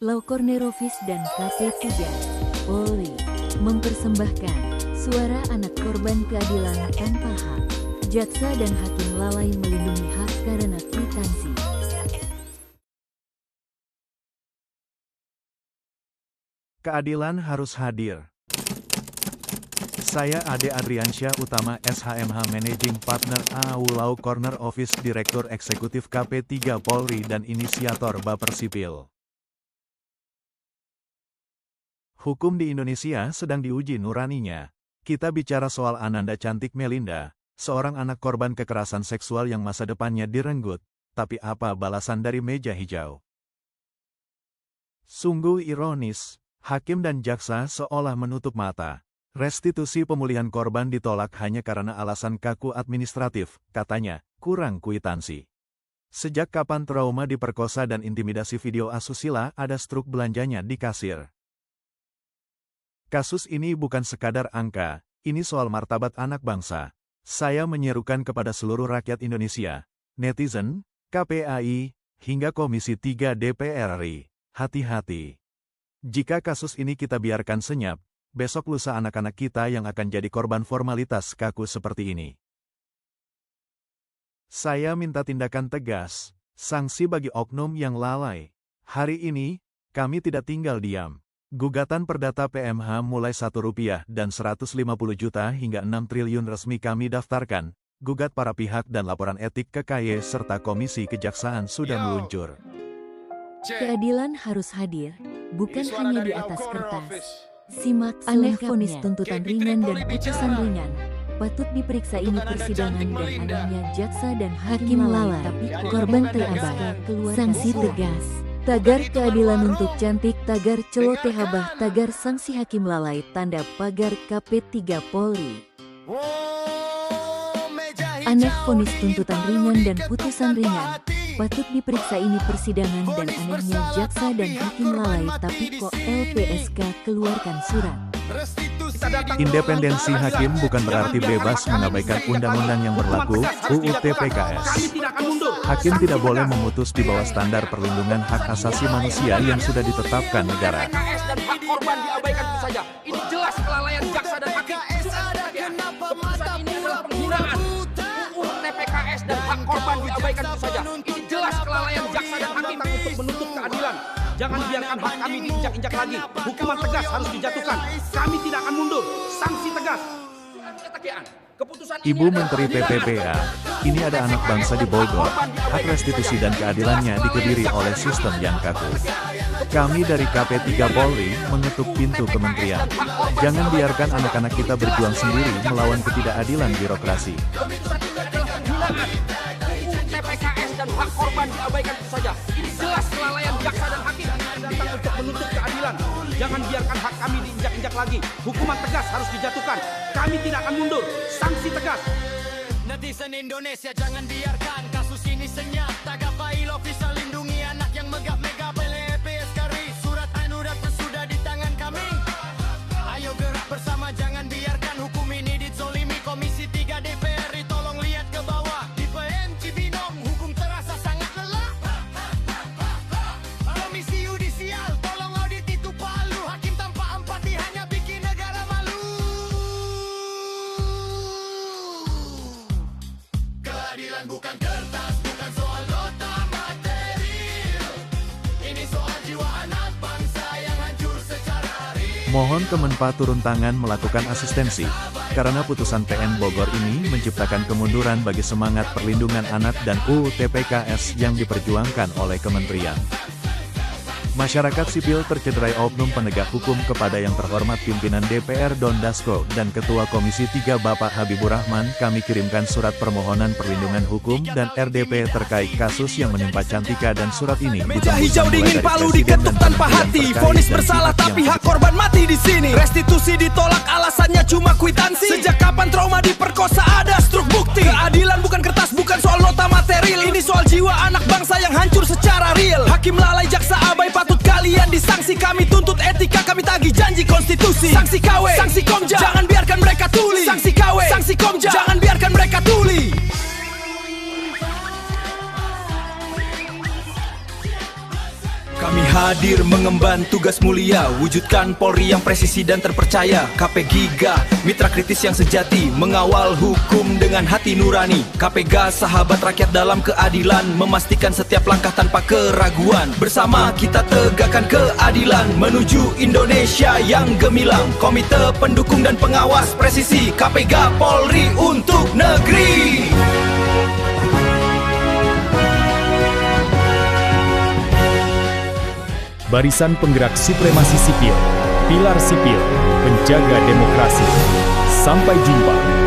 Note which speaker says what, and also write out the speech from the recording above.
Speaker 1: Laukornerovis dan KP3 Polri mempersembahkan suara anak korban keadilan tanpa hak. Jaksa dan hakim lalai melindungi hak karena kwitansi.
Speaker 2: Keadilan harus hadir. Saya Ade Adriansyah Utama SHMH Managing Partner AU Law Corner Office Direktur Eksekutif KP3 Polri dan Inisiator Baper Sipil. Hukum di Indonesia sedang diuji nuraninya. Kita bicara soal Ananda Cantik Melinda, seorang anak korban kekerasan seksual yang masa depannya direnggut, tapi apa balasan dari meja hijau? Sungguh ironis, hakim dan jaksa seolah menutup mata. Restitusi pemulihan korban ditolak hanya karena alasan kaku administratif, katanya, kurang kwitansi. Sejak kapan trauma diperkosa dan intimidasi video asusila ada struk belanjanya di kasir? Kasus ini bukan sekadar angka, ini soal martabat anak bangsa. Saya menyerukan kepada seluruh rakyat Indonesia, netizen, KPAI, hingga Komisi 3 DPR RI, hati-hati. Jika kasus ini kita biarkan senyap, besok lusa anak-anak kita yang akan jadi korban formalitas kaku seperti ini. Saya minta tindakan tegas, sanksi bagi oknum yang lalai. Hari ini, kami tidak tinggal diam. Gugatan perdata PMH mulai Rp1 dan 150 juta hingga 6 triliun resmi kami daftarkan. Gugat para pihak dan laporan etik ke KY serta Komisi Kejaksaan sudah meluncur.
Speaker 1: Keadilan harus hadir, bukan hanya di atas kertas. Simak aneh vonis tuntutan ringan dan putusan ringan. Patut diperiksa ini persidangan dan anehnya jaksa dan hakim lalai, tapi korban terabah. Sanksi tegas. Tagar keadilan untuk cantik, tagar celoteh habah, tagar sanksi hakim lalai, tanda pagar KP3 Polri. Aneh vonis tuntutan ringan dan putusan ringan. Patut diperiksa ini persidangan dan anehnya jaksa dan hakim lalai, tapi kok LPSK keluarkan surat.
Speaker 2: Independensi hakim bukan berarti bebas mengabaikan undang-undang yang berlaku, UU TPKS. Hakim tidak boleh memutus di bawah standar perlindungan hak asasi manusia yang sudah ditetapkan negara.
Speaker 3: Dan hak korban diabaikan itu saja. Ini jelas kelalaian jaksa dan hakim. Keputusan ini adalah penghinaan. UU TPKS dan hak korban diabaikan itu saja. Ini jelas kelalaian jaksa dan hakim untuk menuntut keadilan. Jangan biarkan hak kami diinjak-injak lagi. Hukuman tegas harus dijatuhkan. Kami tidak akan mundur. Sanksi tegas.
Speaker 2: Ibu Menteri PPPA, ini ada anak bangsa di Bogor. Hak restitusi dan keadilannya dikebiri oleh sistem yang kaku. Kami dari KP3 Polri mengetuk pintu kementerian. Jangan biarkan anak-anak kita berjuang sendiri melawan ketidakadilan birokrasi.
Speaker 3: TPKS dan hak korban diabaikan itu saja. Ini jelas kelalaian jaksa dan hakim datang untuk menuntut keadilan. Jangan biarkan hak kami diinjak-injak lagi. Hukuman tegas harus dijatuhkan. Kami tidak akan mundur. Sanksi tegas.
Speaker 4: Netizen Indonesia jangan biarkan kasus ini senyap. Tagar file official lindungi anak yang megap-megap. LPSK surat anurat sudah di tangan kami. Ayo gerak bersama, jangan biarkan hukum ini dizolimi. Komisi 3 DPR tolong lihat ke bawah. Di PN Cibinong hukum terasa sangat lelah. Komisi yudisial tolong audit itu palu. Hakim tanpa empati hanya bikin negara malu. Keadilan bukan kertas, bukan soal nota material. Ini soal jiwa anak bangsa yang hancur secara real.
Speaker 2: Mohon Kemenpa turun tangan melakukan asistensi, karena putusan PN Bogor ini menciptakan kemunduran bagi semangat perlindungan anak dan UU TPKS yang diperjuangkan oleh kementerian. Masyarakat sipil tercederai oknum penegak hukum kepada yang terhormat pimpinan DPR Don Dasko dan Ketua Komisi 3 Bapak Habibur Rahman. Kami kirimkan surat permohonan perlindungan hukum dan RDP terkait kasus yang menimpa Cantika dan surat ini
Speaker 5: meja hijau dingin palu diketuk tanpa hati. Vonis bersalah tapi hak korban mati di sini. Restitusi ditolak alasannya cuma kwitansi. Sejak kapan trauma diperkosa ada struk bukti. Keadilan bukan kertas, bukan soal nota material. Ini soal jiwa anak bangsa yang hancur secara real. Hakim lalai, jaksa abai, patut kalian disanksi. Kami tuntut etika, kami tagih janji konstitusi. Sanksi KW, sanksi Komja, jangan biarkan mereka tuli. Sanksi KW, sanksi Komja, jangan biarkan mereka tuli. Kami hadir mengemban tugas mulia, wujudkan Polri yang presisi dan terpercaya. KP Giga, mitra kritis yang sejati, mengawal hukum dengan hati nurani. KPG, sahabat rakyat dalam keadilan, memastikan setiap langkah tanpa keraguan. Bersama kita tegakkan keadilan, menuju Indonesia yang gemilang. Komite pendukung dan pengawas presisi, KPG Polri untuk negeri.
Speaker 6: Barisan Penggerak Supremasi Sipil, Pilar Sipil, Penjaga Demokrasi. Sampai jumpa.